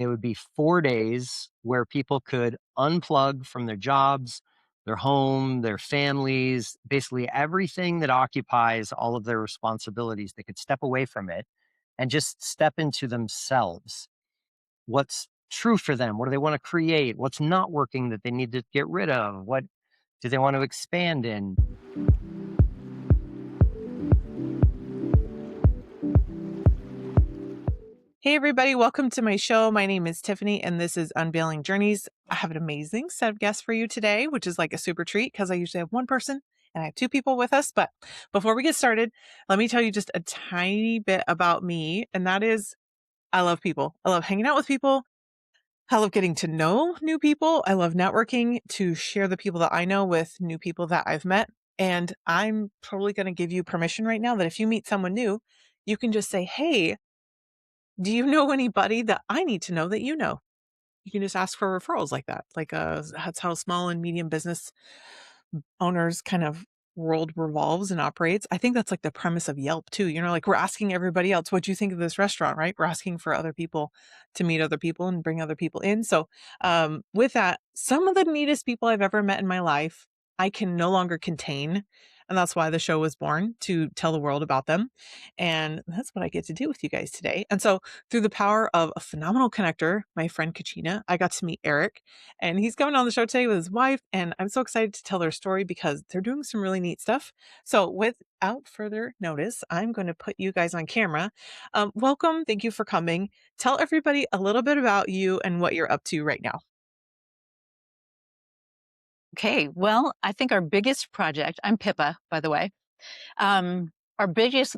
It would be 4 days where people could unplug from their jobs, their home, their families, basically everything that occupies all of their responsibilities. They could step away from it and just step into themselves. What's true for them? What do they want to create? What's not working that they need to get rid of? What do they want to expand in? Hey, everybody, welcome to my show. My name is Tiffany, and this is Unveiling Journeys. I have an amazing set of guests for you today, which is like a super treat because I usually have one person and I have two people with us. But before we get started, let me tell you just a tiny bit about me. And that is, I love people. I love hanging out with people. I love getting to know new people. I love networking to share the people that I know with new people that I've met. And I'm totally going to give you permission right now that if you meet someone new, you can just say, hey, do you know anybody that I need to know that you know? You can just ask for referrals like that. That's how small and medium business owners kind of world revolves and operates. I think that's like the premise of Yelp too. Like we're asking everybody else, what do you think of this restaurant, right? We're asking for other people to meet other people and bring other people in. So with that, some of the neatest people I've ever met in my life, I can no longer contain. And that's why the show was born, to tell the world about them. And that's what I get to do with you guys today. And so through the power of a phenomenal connector, my friend Kachina, I got to meet Eric, and he's coming on the show today with his wife. And I'm so excited to tell their story because they're doing some really neat stuff. So without further notice, I'm going to put you guys on camera. Welcome. Thank you for coming. Tell everybody a little bit about you and what you're up to right now. Okay, well, I think our biggest project, I'm Pippa, by the way. Our biggest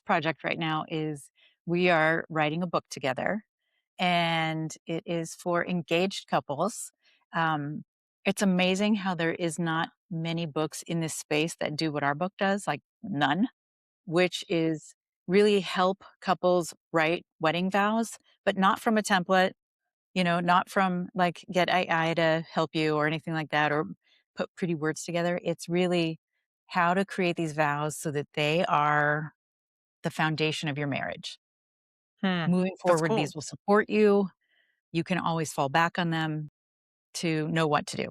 project right now is we are writing a book together, and it is for engaged couples. Um, it's amazing how there is not many books in this space that do what our book does, like none, which is really help couples write wedding vows, but not from a template, not from like get AI to help you or anything like that, or put pretty words together. It's really how to create these vows so that they are the foundation of your marriage. Hmm, Moving that's forward, cool. these will support you. You can always fall back on them to know what to do.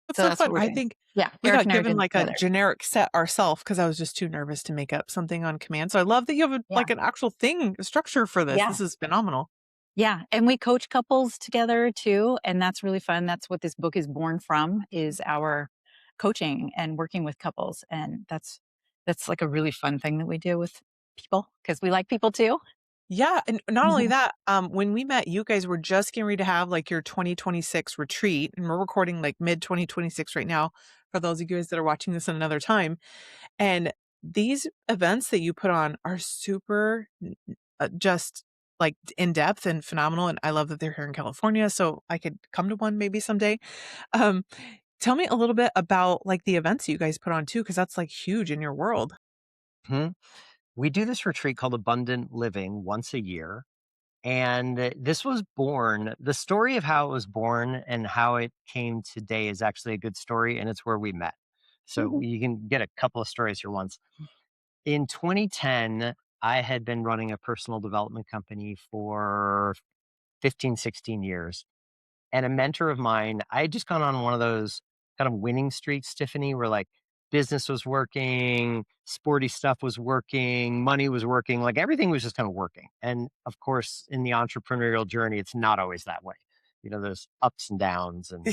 That's So so that's fun. what we're I doing. think Yeah, we Eric got and I are given doing it like a together. generic set ourselves because I was just too nervous to make up something on command. So I love that you have Yeah. like an actual thing, a structure for this. Yeah. This is phenomenal. Yeah. And we coach couples together too. And that's really fun. That's what this book is born from, is our coaching and working with couples. And that's like a really fun thing that we do with people because we like people too. Yeah, and not only Mhm. that, when we met, you guys were just getting ready to have like your 2026 retreat, and we're recording like mid 2026 right now. For those of you guys that are watching this at another time, and these events that you put on are super just like in depth and phenomenal. And I love that they're here in California, so I could come to one maybe someday. Um, Tell me a little bit about like the events you guys put on too, because that's like huge in your world. Hmm. We do this retreat called Abundant Living once a year. And this was born, the story of how it was born and how it came today is actually a good story. And it's where we met. So Mhm. you can get a couple of stories here once. In 2010, I had been running a personal development company for 15, 16 years. And a mentor of mine, I had just gone on one of those kind of winning streaks, Tiffany, where like business was working, sporty stuff was working, money was working, like everything was just kind of working. And of course, in the entrepreneurial journey, it's not always that way. There's ups and downs. And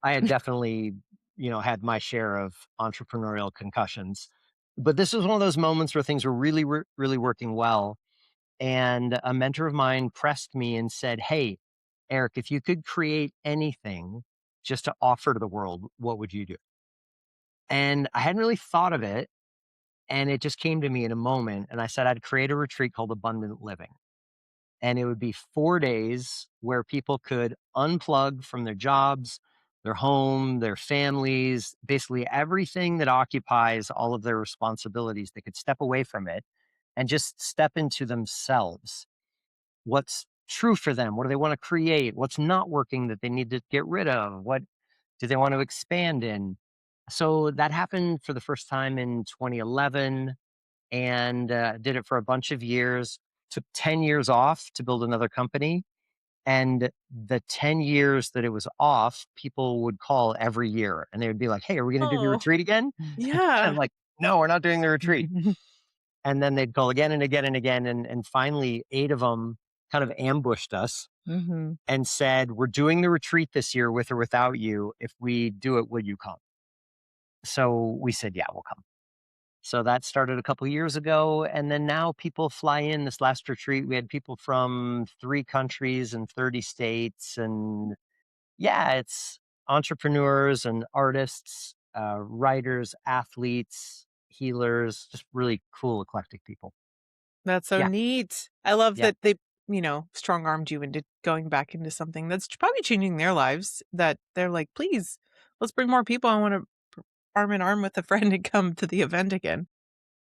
I had definitely, had my share of entrepreneurial concussions. But this was one of those moments where things were really, really working well. And a mentor of mine pressed me and said, "Hey, Eric, if you could create anything just to offer to the world, what would you do?" And I hadn't really thought of it. And it just came to me in a moment. And I said, I'd create a retreat called Abundant Living. And it would be 4 days where people could unplug from their jobs, their home, their families, basically everything that occupies all of their responsibilities. They could step away from it and just step into themselves. What's true for them? What do they want to create? What's not working that they need to get rid of? What do they want to expand in? So that happened for the first time in 2011 and did it for a bunch of years. took 10 years off to build another company. And the 10 years that it was off, people would call every year and they would be like, "Hey, are we going to do the Oh, retreat again?" I'm yeah. like, "No, we're not doing the retreat." And then they'd call again and again and again. And finally, 8 of them kind of ambushed us Hmm. and said, "We're doing the retreat this year with or without you. If we do it, will you come?" So we said, "Yeah, we'll come." So that started a couple years ago. And then now people fly in. This last retreat, we had people from 3 countries and 30 states. And yeah, it's entrepreneurs and artists, writers, athletes, healers, just really cool, eclectic people. That's so Yeah. neat. I love Yeah. that they, strong armed you into going back into something that's probably changing their lives. That they're like, please, let's bring more people. I want to arm in arm with a friend and come to the event again.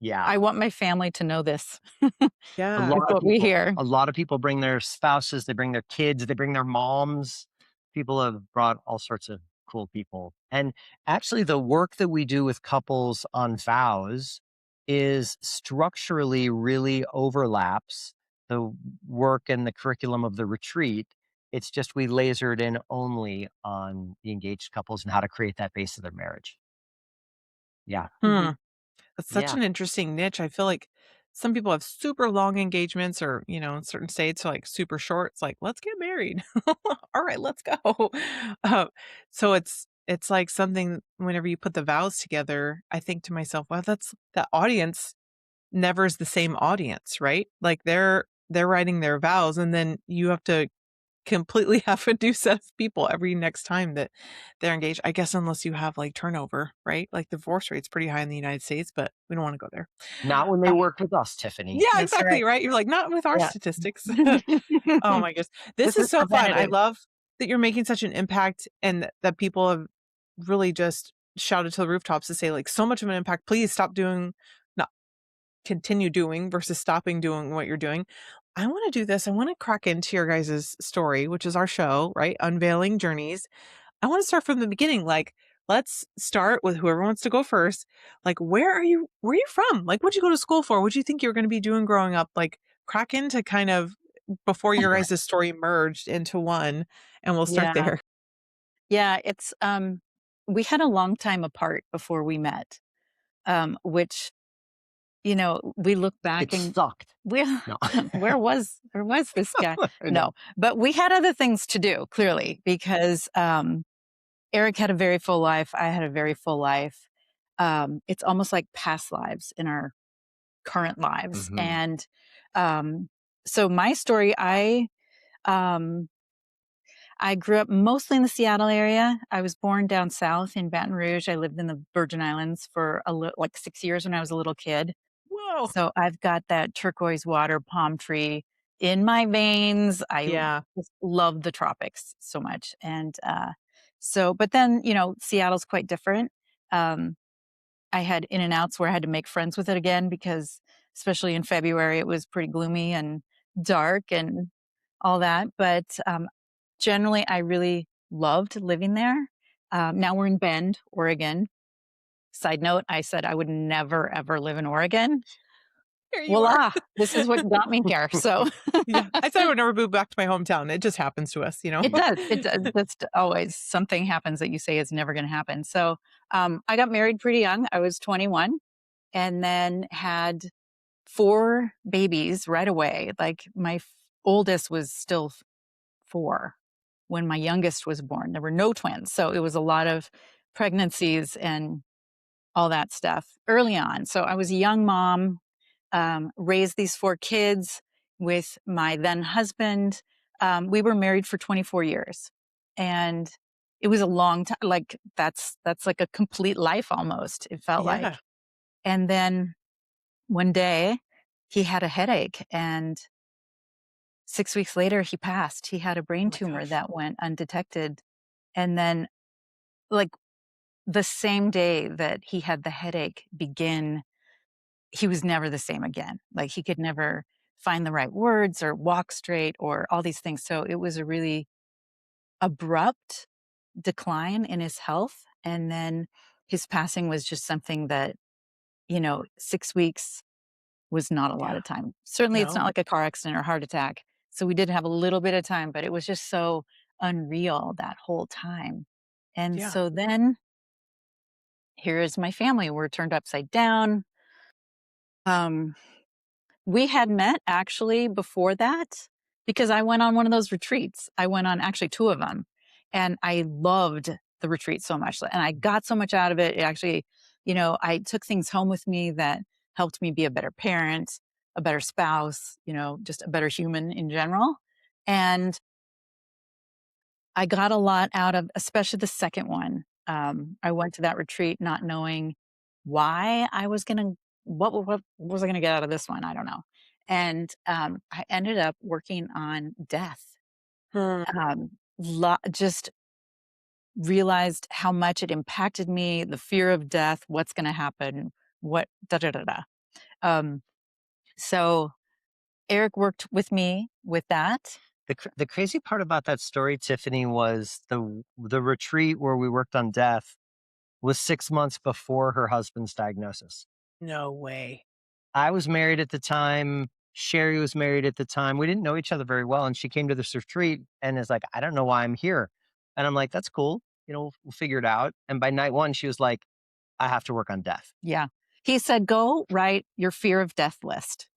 I Yeah. want my family to know this. A Yeah. It's lot of what we people hear. a lot of people bring their spouses, they bring their kids, they bring their moms. People have brought all sorts of cool people. And actually the work that we do with couples on vows is structurally really overlaps the work and the curriculum of the retreat. It's just we lasered in only on the engaged couples and how to create that base of their marriage. Yeah. Hmm. That's such Yeah. an interesting niche. I feel like some people have super long engagements or, in certain states, like super short. It's like, let's get married. All right, let's go. Uh, so it's like something whenever you put the vows together, I think to myself, well, that's that audience never is the same audience, right? Like they're writing their vows and then you have to completely have a new set of people every next time that they're engaged. I guess unless you have like turnover, right? Like the divorce rate's pretty high in the United States, but we don't want to go there. Not when they Uh, work with us, Tiffany. yeah, That's exactly, right. right? You're like, not with our Yeah. statistics. Oh my goodness. This This is is so fun. I preventative. love that you're making such an impact and that people have really just shouted to the rooftops to say like so much of an impact. Please stop doing, not continue doing versus stopping doing what you're doing. I want to do this. I want to crack into your guys' story, which is our show, right? Unveiling Journeys. I want to start from the beginning. Like, let's start with whoever wants to go first. Like, where are you from? Like, what'd you go to school for? What'd you think you were going to be doing growing up? Like, crack into kind of before your guys' story merged into one, and we'll start Yeah. there. Yeah. We had a long time apart before we met, which, we look back It and sucked. where, No. where was this guy? I know. No, but we had other things to do clearly because, Eric had a very full life. I had a very full life. It's almost like past lives in our current lives. Mhm. And, um, so my story, um, I grew up mostly in the Seattle area. I was born down south in Baton Rouge. I lived in the Virgin Islands for like 6 years when I was a little kid. Whoa. So I've got that turquoise water palm tree in my veins. I Yeah. just love the tropics so much. And but then, Seattle's quite different. Um, I had in and outs where I had to make friends with it again because, especially in February, it was pretty gloomy and dark and all that. But generally, I really loved living there. Now we're in Bend, Oregon. Side note, I said I would never, ever live in Oregon. Here you are. Voila, this is what got me here. So Yeah. I said I would never move back to my hometown. It just happens to us, it does. It does. That's always something happens that you say is never going to happen. So I got married pretty young. I was 21 and then had 4 babies right away. Like my oldest was still 4 when my youngest was born. There were no twins. So it was a lot of pregnancies and all that stuff early on. So I was a young mom, raised these 4 kids with my then husband. We were married for 24 years and it was a long time. Like that's like a complete life almost. It felt like. Yeah. And then one day he had a headache and 6 weeks later he passed. He had a Oh brain my tumor gosh. that went undetected. And then like the same day that he had the headache begin, he was never the same again. Like he could never find the right words or walk straight or all these things. So it was a really abrupt decline in his health. And then his passing was just something that, 6 weeks was not a lot Yeah. of time. Certainly, it's not No. like a car accident or heart attack. So we did have a little bit of time, but it was just so unreal that whole time. And Yeah. so then here is my family. We're turned upside down. Um, we had met actually before that because I went on one of those retreats. I went on actually two of them, and I loved the retreat so much. And I got so much out of it. It actually, I took things home with me that helped me be a better parent, a better spouse, just a better human in general. And I got a lot out of, especially the second one. I went to that retreat not knowing why I was going to, what was I going to get out of this one? I don't know. And I ended up working on death. Hmm. Just realized how much it impacted me, the fear of death, what's going to happen, what, da da da da. Um, so Eric worked with me with that. The crazy part about that story, Tiffany, was the retreat where we worked on death was 6 months before her husband's diagnosis. No way. I was married at the time. Cheri was married at the time. We didn't know each other very well, and she came to this retreat and is like, "I don't know why I'm here." And I'm like, "That's cool. We'll figure it out." And by night one, she was like, "I have to work on death." Yeah. He said, go write your fear of death list.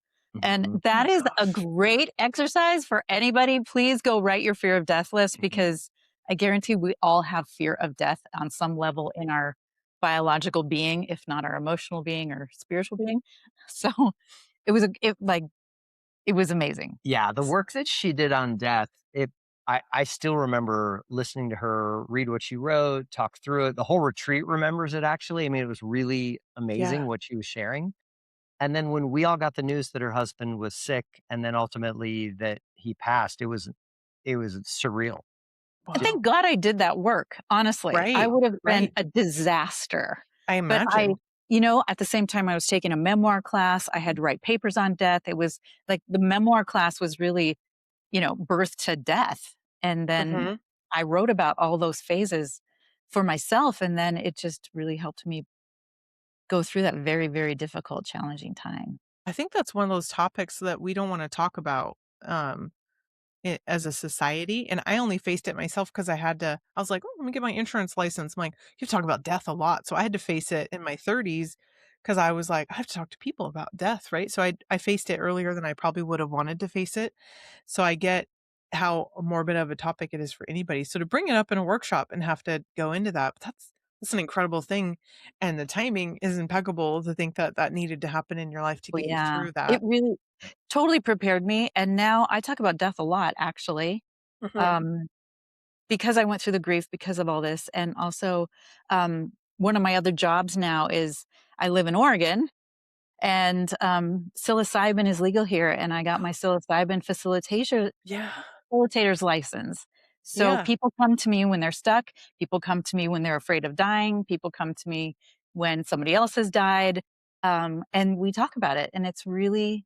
And Mhm. that My is a gosh. great exercise for anybody. Please go write your fear of death list because I guarantee we all have fear of death on some level in our biological being, if not our emotional being or spiritual being. So it was amazing. Yeah, the work that she did on death, I still remember listening to her read what she wrote, talk through it. The whole retreat remembers it actually. I mean, it was really Yeah. amazing what she was sharing. And then when we all got the news that her husband was sick and then ultimately that he passed, it was surreal. And Just Wow. thank God I did that work, honestly. I Right. would have been Right. a disaster. I But imagine. at the same time, I was taking a memoir class. I had to write papers on death. It was like the memoir class was really, birth to death. And then Hmm. I wrote about all those phases for myself. And then it just really helped me go through that very, very difficult, challenging time. I think that's one of those topics that we don't want to talk about. As a society, and I only faced it myself because I was like, "Oh, let me get my insurance license." I'm like, "You talk about death a lot." So I had to face it in my 30s because I was like, "I have to talk to people about death," right? So I faced it earlier than I probably would have wanted to face it. So I get how morbid of a topic it is for anybody. So to bring it up in a workshop and have to go into that, that's an incredible thing, and the timing is impeccable to think that that needed to happen in your life to Well, get you yeah, through it that. really totally prepared me. And now I talk about death a lot, actually. Mhm. Um, because I went through the grief because of all this. And also, one of my other jobs now is I live in Oregon and psilocybin is legal here. And I got my psilocybin Yeah. facilitator's license. So Yeah. people come to me when they're stuck. People come to me when they're afraid of dying. People come to me when somebody else has died. And we talk about it. And it's really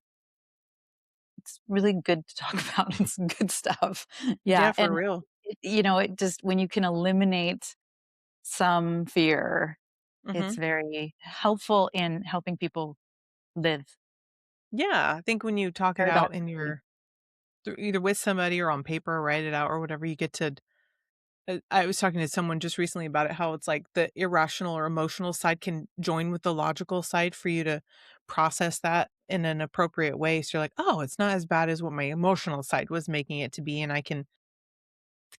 good to talk about. It's good stuff. Yeah, Yeah. for And real. it just when you can eliminate some fear, it's Mhm. very helpful in helping people live Yeah, I think when you talk it out in paradoxically. your either with somebody or on paper, write it out or whatever, you get to I was talking to someone just recently about it, how it's like the irrational or emotional side can join with the logical side for you to process that in an appropriate way. So you're like, "Oh, it's not as bad as what my emotional side was making it to be, and I can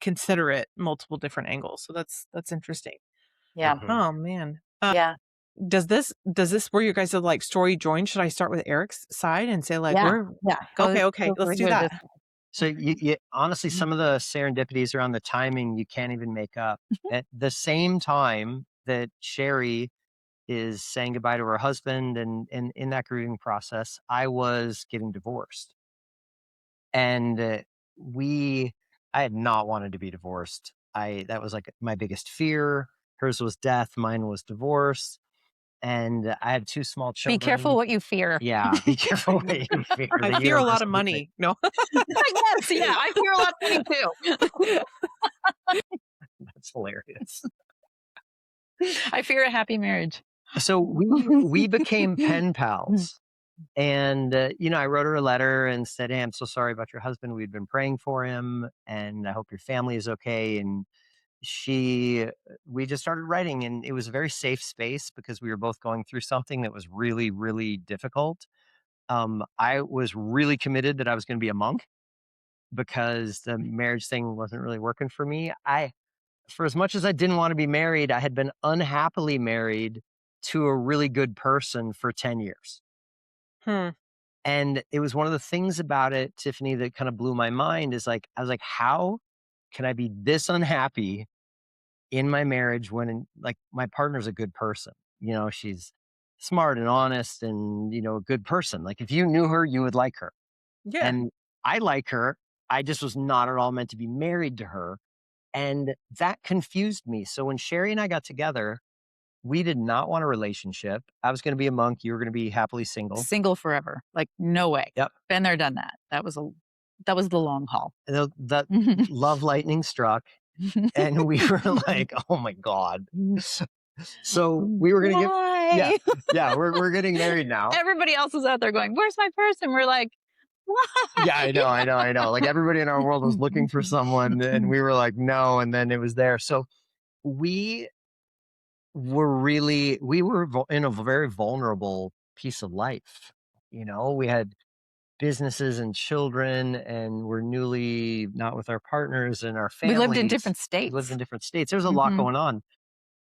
consider it multiple different angles." So that's interesting. Yeah. Mhm. Oh, man. Yeah. Does this where you guys are, like, story join? Should I start with Eric's side and say, like, Yeah. "We're" Yeah. Okay, Go okay, let's over do here this that. So you honestly, Mhm. some of the serendipities around the timing you can't even make up. At the same time that Cheri is saying goodbye to her husband and in that grieving process, I was getting divorced. And we I had not wanted to be divorced. I That was like my biggest fear. Hers was death, mine was divorce. And I had two small Be careful children. what you fear. Yeah, be careful what you fear, I the fear a lot of universal thing. money. No. Yes, yeah, I fear a lot of money too. That's hilarious. I fear a happy marriage. So we became pen Mhm. pals. And, I wrote her a letter and said, "Hey, I'm so sorry about your husband. We'd been praying for him, and I hope your family is okay." And we just started writing, and it was a very safe space because we were both going through something that was really, really difficult. I was really committed that I was going to be a monk because the marriage thing wasn't really working for me. For as much as I didn't want to be married, I had been unhappily married to a really good person for 10 years. Hmm. And it was one of the things about it, Tiffany, that kind of blew my mind is like, I was like, how can I be this unhappy in my marriage when like my partner's a good person? She's smart and honest and, a good person. Like if you knew her, you would like her. Yeah. And I like her. I just was not at all meant to be married to her. And that confused me. So when Cheri and I got together, we did not want a relationship. I was going to be a monk. You were going to be happily single. Single forever. Like, no way. Yep. Been there, done that. That was the long haul. That love lightning struck. And we were like, oh my God. So we were going to Why? we're getting married now. Everybody else was out there going, where's my person? We're like, why? Yeah, I know. Like everybody in our world was looking for someone and we were like, no. And then it was there. So we were in a very vulnerable piece of life. We had businesses and children and we're newly not with our partners and our We families. lived in different We lived states. in different states. There's a lot Mhm. going on.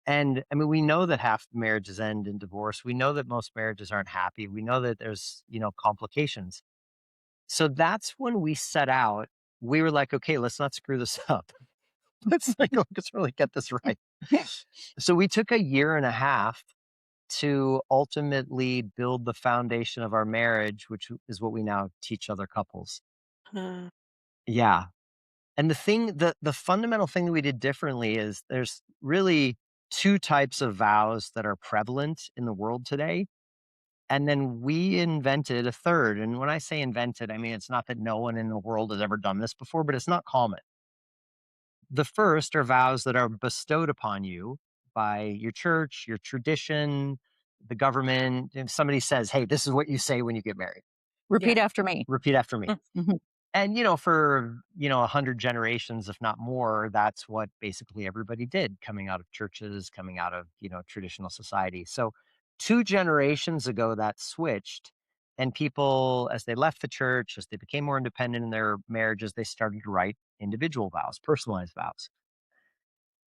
And I mean, we know that half marriages end in divorce. We know that most marriages aren't happy. We know that there's, complications. So that's when we set out. We were like, okay, let's not screw this up. Let's really get this right. So we took a year and a half to ultimately build the foundation of our marriage, which is what we now teach other couples. Uh, Yeah. And the fundamental thing that we did differently is there's really two types of vows that are prevalent in the world today. And then we invented a third. And when I say invented, I mean, it's not that no one in the world has ever done this before, but it's not common. The first are vows that are bestowed upon you by your church, your tradition, the government. If somebody says, hey, this is what you say when you get married, Repeat after me. repeat after me. Mhm. And, for, 100 generations, if not more, that's what basically everybody did coming out of churches, coming out of, traditional society. So 2 generations ago, that switched. And people, as they left the church, as they became more independent in their marriages, they started to write individual vows, personalized vows.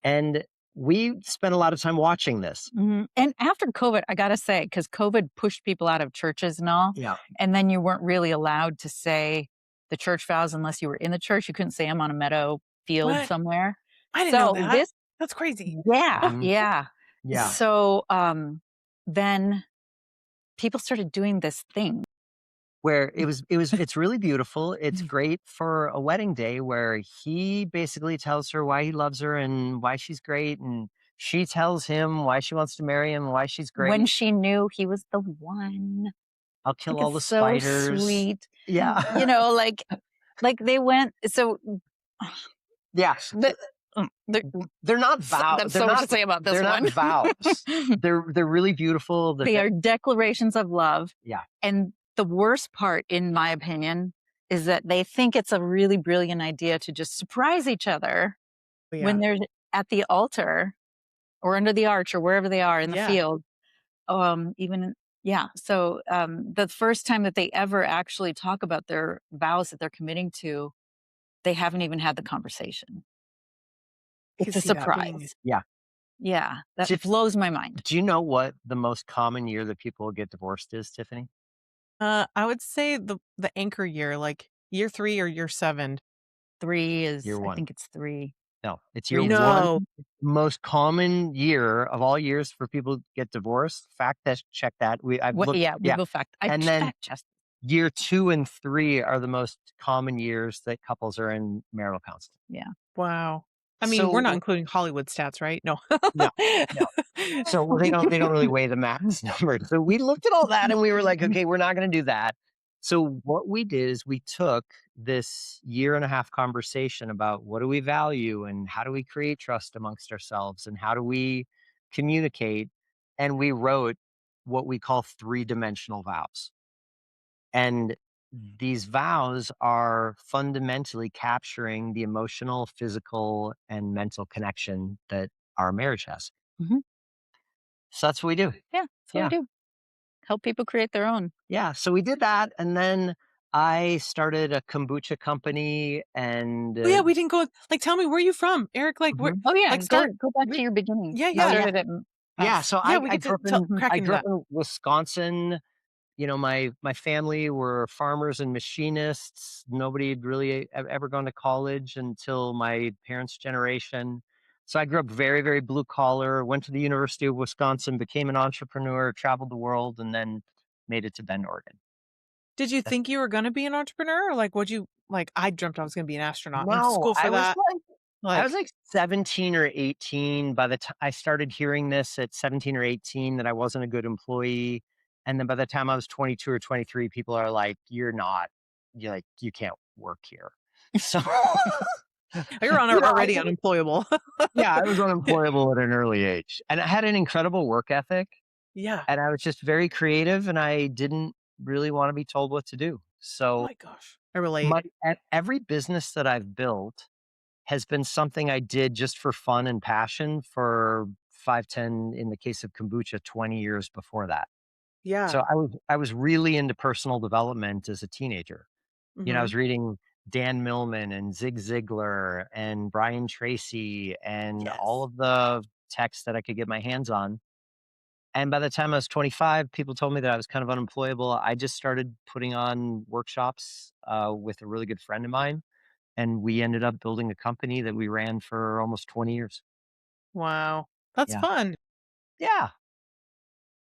And we spent a lot of time watching this. Mhm. And after COVID, I got to say, because COVID pushed people out of churches and all, Yeah. and then you weren't really allowed to say the church vows unless you were in the church. You couldn't say them on a meadow field What? somewhere. I didn't know So that. this, That's crazy. yeah, Mhm. yeah. Yeah. So then people started doing this thing. Where it's really beautiful. It's great for a wedding day where he basically tells her why he loves her and why she's great. And she tells him why she wants to marry him, why she's When great. she knew he was the one. I'll kill Like, all the it's so spiders. sweet. Yeah. Like they went, so Yeah. the, the, They're not vows. that's so much to say about this They're one. not vows. They're really beautiful. They are declarations of love. Yeah. And the worst part, in my opinion, is that they think it's a really brilliant idea to just surprise each other when they're at the altar or under the arch or wherever they are in the field. So the first time that they ever actually talk about their vows that they're committing to, they haven't even had the conversation. It's a surprise. Yeah. Yeah, that Tiff- blows my mind. Do you know what the most common year that people get divorced is, Tiffany? I would say the anchor year, like year 3 or year 7. 3 is, Year I one. think it's 3. No, it's year 3 is one. No. Most common year of all years for people to get divorced. Fact that check that. I've What? looked. Yeah, we will fact. And then fact checked. year 2 and 3 are the most common years that couples are in marital counseling. Yeah. Wow. I mean, we're not So including Hollywood stats, right? No. no, no. So they don't really weigh the max number. So we looked at all that and we were like, okay, we're not going to do that. So what we did is we took this year and a half conversation about what do we value and how do we create trust amongst ourselves and how do we communicate, and we wrote what we call 3-dimensional vows. And these vows are fundamentally capturing the emotional, physical, and mental connection that our marriage has. Mhm. So that's what we do. Yeah, that's what we Yeah. do. Help people create their own. Yeah. So we did that. And then I started a kombucha company and Oh yeah, we didn't go. Like, tell me, where are you from, Eric? Like, where? mhm. Oh yeah, Like, start. go back to We, your beginning. yeah, You Oh, yeah, yeah. started at Yeah. us. So yeah. I, We I get grew to up in crack I into grew up that. in Wisconsin. My family were farmers and machinists. Nobody had really ever gone to college until my parents' generation. So I grew up very, very blue collar, went to the University of Wisconsin, became an entrepreneur, traveled the world, and then made it to Bend, Oregon. Did you That's, think you were gonna be an entrepreneur, or like, would you like? I dreamt I was gonna be an astronaut. Went to no, school for that. I was Like, like 17 or 18 by the time I started hearing this at 17 or 18 that I wasn't a good employee. And then by the time I was 22 or 23, people are like, you're like, you can't work here. So, you're on you know, already unemployable. yeah, I was unemployable at an early age and I had an incredible work ethic Yeah. and I was just very creative and I didn't really want to be told what to do. Oh So my gosh, I relate. every business that I've built has been something I did just for fun and passion for 5, 10, in the case of kombucha, 20 years before that. Yeah. So I was really into personal development as a teenager. I Hmm. was reading Dan Millman and Zig Ziglar and Brian Tracy and all Yes. of the texts that I could get my hands on. And by the time I was 25, people told me that I was kind of unemployable. I just started putting on workshops with a really good friend of mine and we ended up building a company that we ran for almost 20 years. Wow, that's Yeah. fun. Yeah.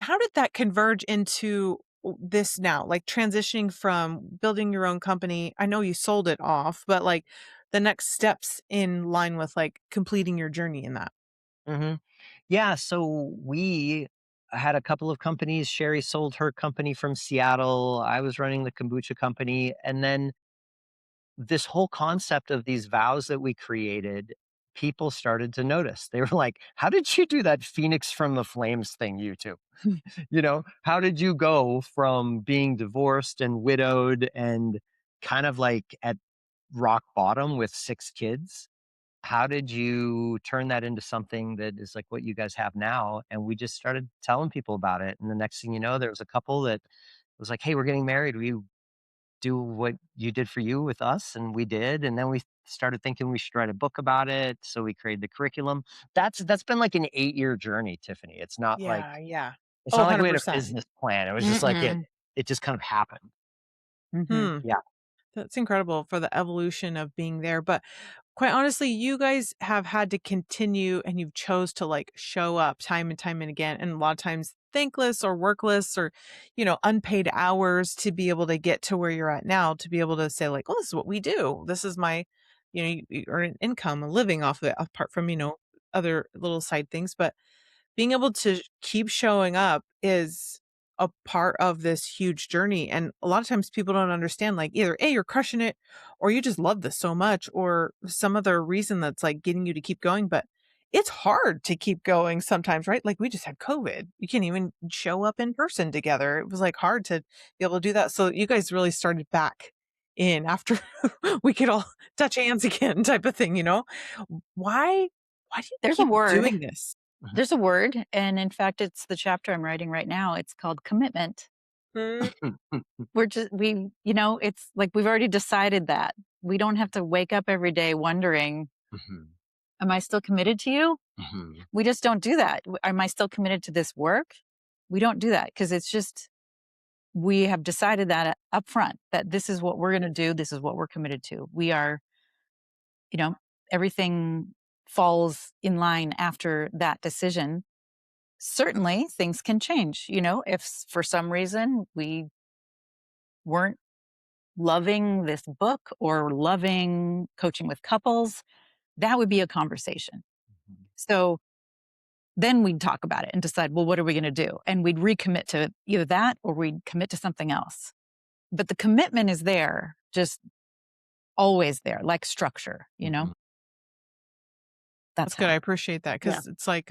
How did that converge into this now? Like transitioning from building your own company. I know you sold it off, but like the next steps in line with like completing your journey in that. Mhm. Yeah, so we had a couple of companies. Cheri sold her company from Seattle. I was running the kombucha company, and then this whole concept of these vows that we created, people started to notice. They were like, "How did you do that Phoenix from the Flames thing, you 2?" How did you go from being divorced and widowed and kind of like at rock bottom with 6 kids? How did you turn that into something that is like what you guys have now? And we just started telling people about it. And the next thing you know, there was a couple that was like, "Hey, we're getting married. We do what you did for you with us." And we did. And then we started thinking we should write a book about it. So we created the curriculum. That's been like an 8-year journey, Tiffany. Yeah, yeah. It's Oh, not like we had a 100%. business plan. It was just like Mm-mm. it just kind of happened. Mhm. Hmm. Yeah. That's incredible for the evolution of being there. But quite honestly, you guys have had to continue and you've chose to like show up time and time and again. And a lot of times thankless or workless or, unpaid hours to be able to get to where you're at now, to be able to say like, oh, this is what we do. This is my, you earn an income, a living off of it, apart from, other little side things. But being able to keep showing up is a part of this huge journey. And a lot of times people don't understand, like either A, you're crushing it, or you just love this so much, or some other reason that's like getting you to keep going. But it's hard to keep going sometimes, right? Like we just had COVID. You can't even show up in person together. It was like hard to be able to do that. So you guys really started back in after we could all touch hands again, type of thing. Why do you There's a keep word. doing this? Mhm. There's a word, and in fact, it's the chapter I'm writing right now. It's called commitment. Hmm. It's like we've already decided that. We don't have to wake up every day wondering, Mhm. am I still committed to you? Mhm. We just don't do that. Am I still committed to this work? We don't do that because it's just, we have decided that up front that this is what we're going to do. This is what we're committed to. We are, you know, everything falls in line after that decision. Certainly things can change, if for some reason we weren't loving this book or loving coaching with couples, that would be a conversation. Mhm. So then we'd talk about it and decide, well, what are we going to do? And we'd recommit to either that or we'd commit to something else. But the commitment is there, just always there, like structure. Mhm. That's That's good. I how. appreciate that Yeah. because it's like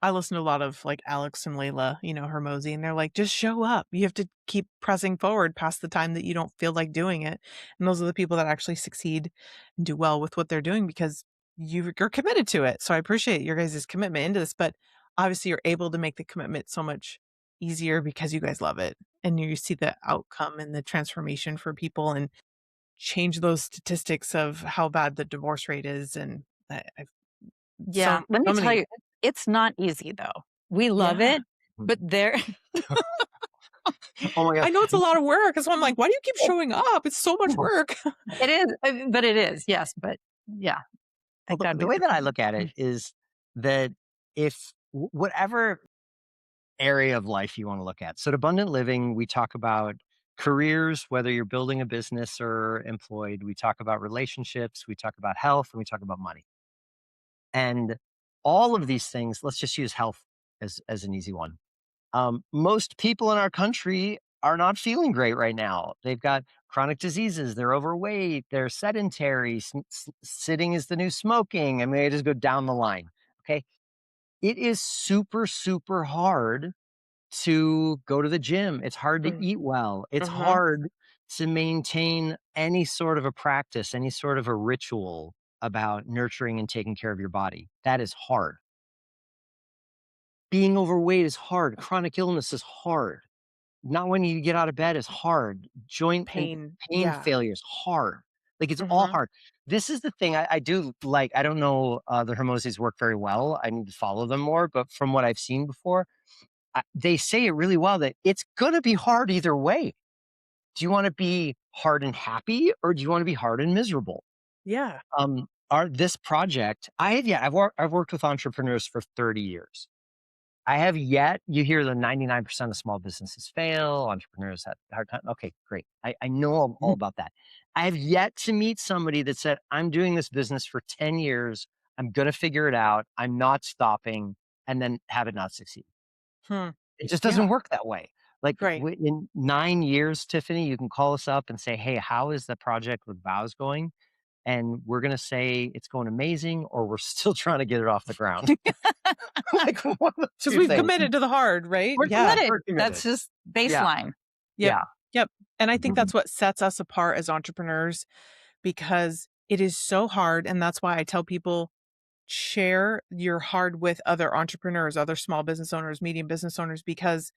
I listen to a lot of like Alex and Layla, Hermosi, and they're like, just show up. You have to keep pressing forward past the time that you don't feel like doing it. And those are the people that actually succeed and do well with what they're doing because you're committed to it. So I appreciate your guys' commitment into this, but obviously you're able to make the commitment so much easier because you guys love it and you see the outcome and the transformation for people and change those statistics of how bad the divorce rate is. And I've Yeah, let me so tell many, you, it's not easy though. We love yeah. it, but there Oh my God. I know it's a lot of work. So I'm like, why do you keep showing up? It's so much Well, work. it is, but it is, yes, but yeah, thank God the we way do. that I look at it is that if whatever area of life you want to look at. So at Abundant Living, we talk about careers, whether you're building a business or employed. We talk about relationships, we talk about health, and we talk about money. And all of these things, let's just use health as an easy one. Most people in our country are not feeling great right now. They've got chronic diseases, they're overweight, they're sedentary, sitting is the new smoking. I mean, I just go down the line. Okay. It is super, super hard to go to the gym. It's hard to eat well. It's Mm-hmm. hard to maintain any sort of a practice, any sort of a ritual about nurturing and taking care of your body. That is hard. Being overweight is hard. Chronic illness is hard. Not when you get out of bed is hard. Joint and Pain. pain Yeah. failure is hard. Like it's all Mm-hmm. hard. This is the thing I do like. I don't know the Hermosis work very well. I need to follow them more, but from what I've seen before, they say it really well that it's going to be hard either way. Do you want to be hard and happy or do you want to be hard and miserable? Yeah. This project, I've worked with entrepreneurs for 30 years. I have yet, you hear the 99% of small businesses fail, entrepreneurs have a hard time. Okay, great. I know all about that. I have yet to meet somebody that said, I'm doing this business for 10 years. I'm going to figure it out. I'm not stopping and then have it not succeed. Hmm. It just doesn't Yeah. work that way. Like Right. in 9 years, Tiffany, you can call us up and say, hey, how is the project with vows going? And we're going to say it's going amazing, or we're still trying to get it off the ground. Like one of the Because two we've things. committed to the hard, right? We're Yeah. committed. We're That's committed. just Yeah. baseline. Yep. Yeah. Yep. And I think Mhm. that's what sets us apart as entrepreneurs because it is so hard. And that's why I tell people share your hard with other entrepreneurs, other small business owners, medium business owners, because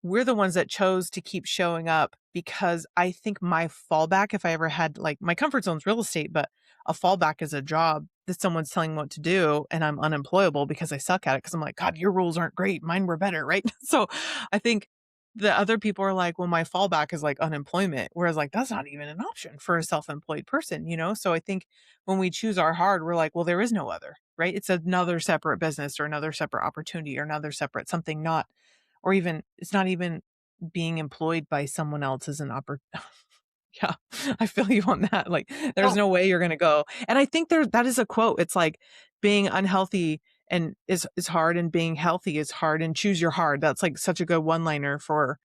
we're the ones that chose to keep showing up because I think my fallback, if I ever had like my comfort zone's real estate, but a fallback is a job that someone's telling me what to do and I'm unemployable because I suck at it. Cause I'm like, God, your rules aren't great. Mine were better. Right. So I think the other people are like, well, my fallback is like unemployment. Whereas like, that's not even an option for a self-employed person. So I think when we choose our hard, we're like, well, there is no other, right? It's another separate business or another separate opportunity or another separate something not or even it's not even being employed by someone else as an yeah, I feel you on that. Like, there's Oh, no way you're gonna go. And I think that is a quote. It's like being unhealthy and is hard and being healthy is hard and choose your hard. That's like such a good one-liner for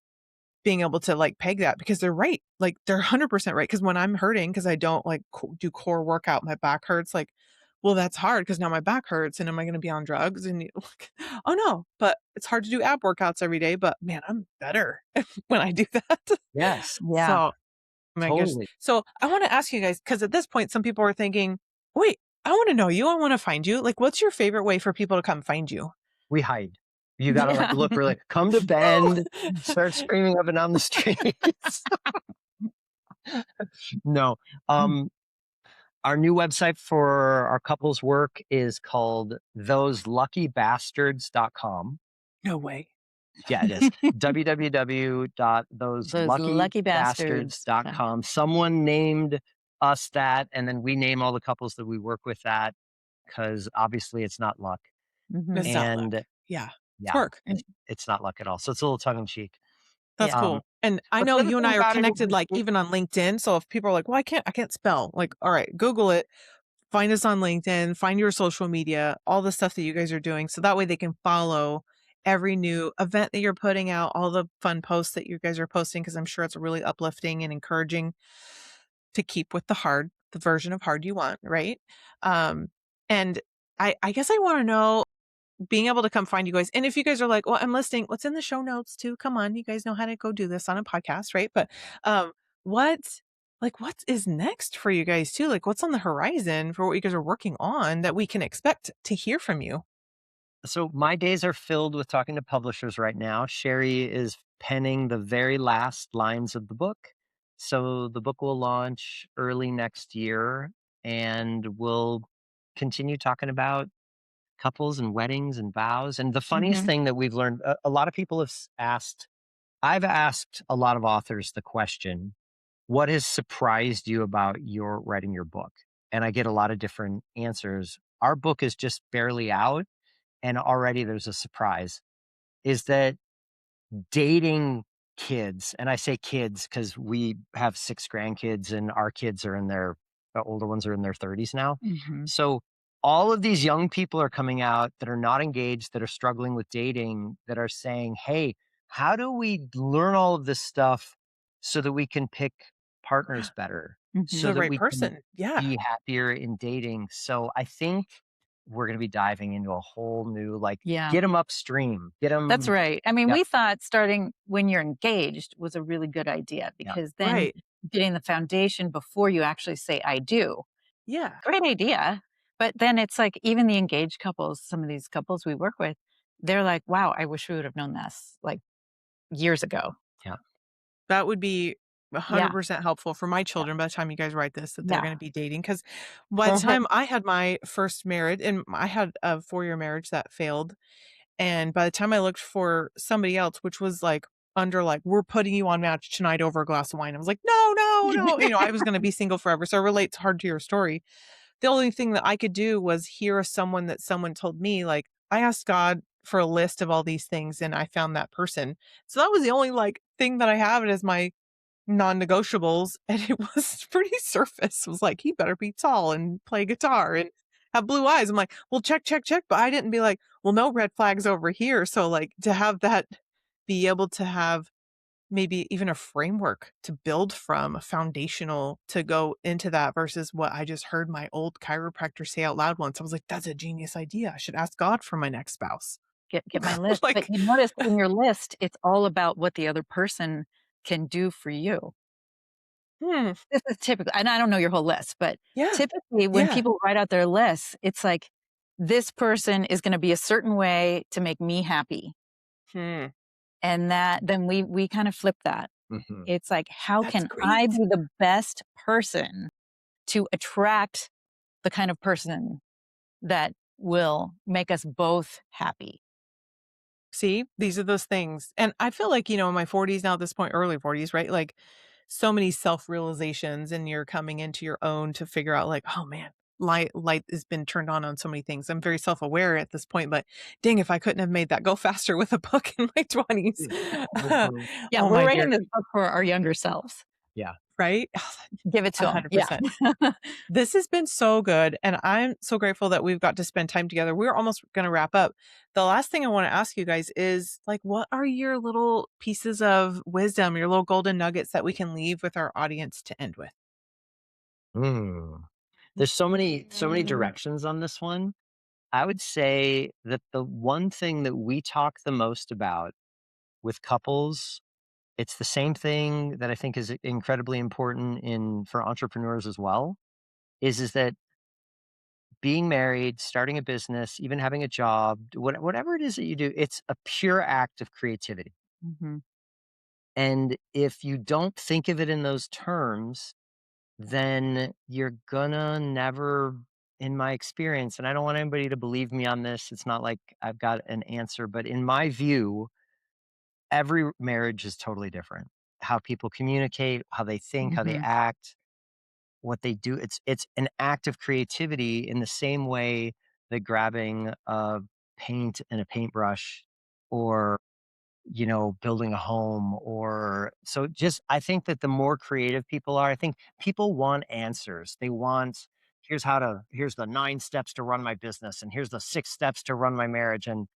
being able to like peg that because they're right. Like they're 100% right. Cause when I'm hurting, cause I don't like do core workout, my back hurts. Like, well, that's hard because now my back hurts and am I going to be on drugs? And like, oh no, but it's hard to do ab workouts every day, but man, I'm better when I do that. yes, Yeah. So, oh my gosh. totally. So I want to ask you guys, cause at this point, some people are thinking, wait, I want to know you. I want to find you. Like, what's your favorite way for people to come find you? We hide. You got to like Yeah. look really, come to No. Bend, start screaming up and down the streets. No. Our new website for our couples work is called thoseluckybastards.com. No way. Yeah, it is. Those lucky bastards. www.thoseluckybastards.com. Someone named us that, and then we name all the couples that we work with that because obviously it's not luck. Mhm. It's not luck. And Yeah. It's yeah, work. it's not luck at all. So it's a little tongue in cheek. That's Yeah. cool. And I But know the other you and thing I are about it connected, like is, even on LinkedIn. So if people are like, well, I can't spell, like, all right, Google it, find us on LinkedIn, find your social media, all the stuff that you guys are doing. So that way they can follow every new event that you're putting out, all the fun posts that you guys are posting, because I'm sure it's really uplifting and encouraging to keep with the version of hard you want, right? And I guess I want to know being able to come find you guys. And if you guys are like, well, I'm listening, what's in the show notes too? Come on, you guys know how to go do this on a podcast, right? But what what is next for you guys too? Like what's on the horizon for what you guys are working on that we can expect to hear from you? So my days are filled with talking to publishers right now. Cheri is penning the very last lines of the book. So the book will launch early next year, and we'll continue talking about couples and weddings and vows. And the funniest Mhm. thing that we've learned, a lot of people have asked, I've asked a lot of authors the question, what has surprised you about your writing your book? And I get a lot of different answers. Our book is just barely out, and already there's a surprise, is that dating kids, and I say kids because we have 6 grandkids and our kids are in their the older ones are in their 30s now. Mhm. So all of these young people are coming out that are not engaged, that are struggling with dating, that are saying, "Hey, how do we learn all of this stuff so that we can pick partners better, so Mhm. The that right we can person. Yeah. be happier in dating?" So I think we're going to be diving into a whole new, like, Yeah. get them upstream, get That's them. right. I mean, Yep. we thought starting when you're engaged was a really good idea Yeah. because then Right. getting the foundation before you actually say I do. Yeah. Great idea. But then it's like even the engaged couples, some of these couples we work with, they're like, wow, I wish we would have known this like years ago. Yeah. That would be Yeah. 100% helpful for my Yeah. children by the time you guys write this, that they're Yeah. going to be dating. Because by the time I had my first marriage, and I had a 4-year marriage that failed. And by the time I looked for somebody else, which was like under like, we're putting you on Match tonight over a glass of wine. I was like, no, no, no. I was going to be single forever. So it relates hard to your story. The only thing that I could do was hear someone that someone told me, like, I asked God for a list of all these things and I found that person. So that was the only like thing that I have as my non-negotiables. And it was pretty surface. It was like, he better be tall and play guitar and have blue eyes. I'm like, well, check, check, check. But I didn't be like, well, no red flags over here. So like to have that, be able to have maybe even a framework to build from, a foundational to go into that versus what I just heard my old chiropractor say out loud once. I was like, that's a genius idea. I should ask God for my next spouse. Get my list. But Like, you notice in your list, it's all about what the other person can do for you. hmm, This is typically, and I don't know your whole list, but yeah, typically when yeah, people write out their lists, it's like, this person is going to be a certain way to make me happy. hmm, And that then we kind of flip that. Mhm. It's like, how that's can I great. be the best person to attract the kind of person that will make us both happy? See, these are those things. And I feel like, in my 40s now at this point, early 40s, right? Like so many self-realizations and you're coming into your own to figure out like, oh man, light has been turned on so many things. I'm very self-aware at this point, but dang, if I couldn't have made that go faster with a book in my 20s. Mhm. Yeah, Oh we're my writing dear. this book for our younger selves. Yeah. Right? Give it to them. Yeah. 100%. This has been so good, and I'm so grateful that we've got to spend time together. We're almost gonna wrap up. The last thing I wanna ask you guys is, like, what are your little pieces of wisdom, your little golden nuggets that we can leave with our audience to end with? Mm. There's so many directions on this one. I would say that the one thing that we talk the most about with couples, it's the same thing that I think is incredibly important in for entrepreneurs as well, is that being married, starting a business, even having a job, whatever it is that you do, it's a pure act of creativity. Mhm. And if you don't think of it in those terms, then you're gonna never, in my experience, and I don't want anybody to believe me on this, it's not like I've got an answer, but in my view, every marriage is totally different. How people communicate, how they think, how they Mhm. act, what they do. It's an act of creativity in the same way that grabbing a paint and a paintbrush or building a home, or so just I think that the more creative people are, I think people want answers. They want, here's the 9 steps to run my business and here's the 6 steps to run my marriage, and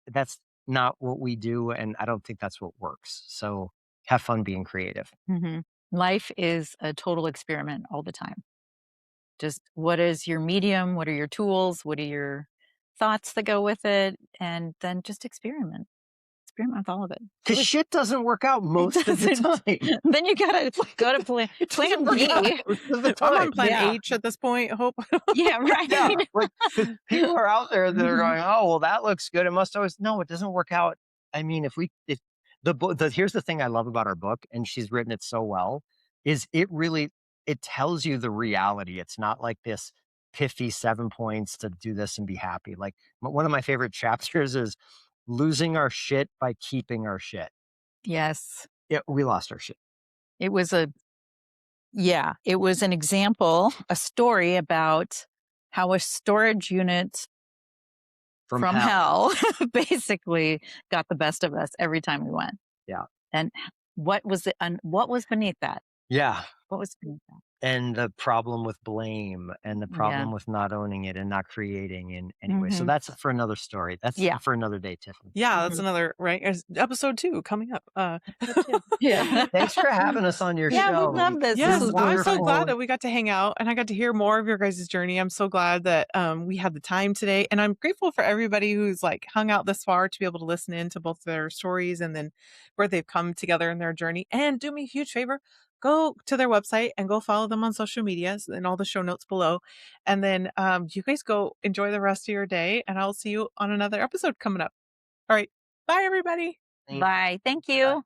that's not what we do, and I don't think that's what works. So have fun being creative. Mhm. Life is a total experiment all the time. Just what is your medium? What are your tools? What are your thoughts that go with it, and then just experiment with all of it. Because shit doesn't work out most of the time. Then you gotta go to plan B. I'm on plan Yeah. H at this point. Hope. Yeah, right. Yeah, like people are out there that are going, oh, well, that looks good. It must always, no, it doesn't work out. I mean, if the book, here's the thing I love about our book, and she's written it so well, is it tells you the reality. It's not like this piffy 7 points to do this and be happy. Like one of my favorite chapters is losing our shit by keeping our shit. Yes. Yeah, we lost our shit. It was an example, a story about how a storage unit from hell basically got the best of us every time we went. Yeah. And what was beneath that? Yeah. What was beneath that? And the problem with blame and the problem with not owning it and not creating. And anyway, so that's for another story. That's for another day, Tiffany. Yeah, that's another, right? Episode 2 coming up. Yeah. Thanks for having us on your show. Yeah, we love this. Yes, This is I'm so wonderful. glad that we got to hang out and I got to hear more of your guys' journey. I'm so glad that we had the time today. And I'm grateful for everybody who's like hung out this far to be able to listen in to both their stories and then where they've come together in their journey. And do me a huge favor, go to their website and go follow them on social media and all the show notes below. And then you guys go enjoy the rest of your day. And I'll see you on another episode coming up. All right. Bye, everybody. Bye. Thank you.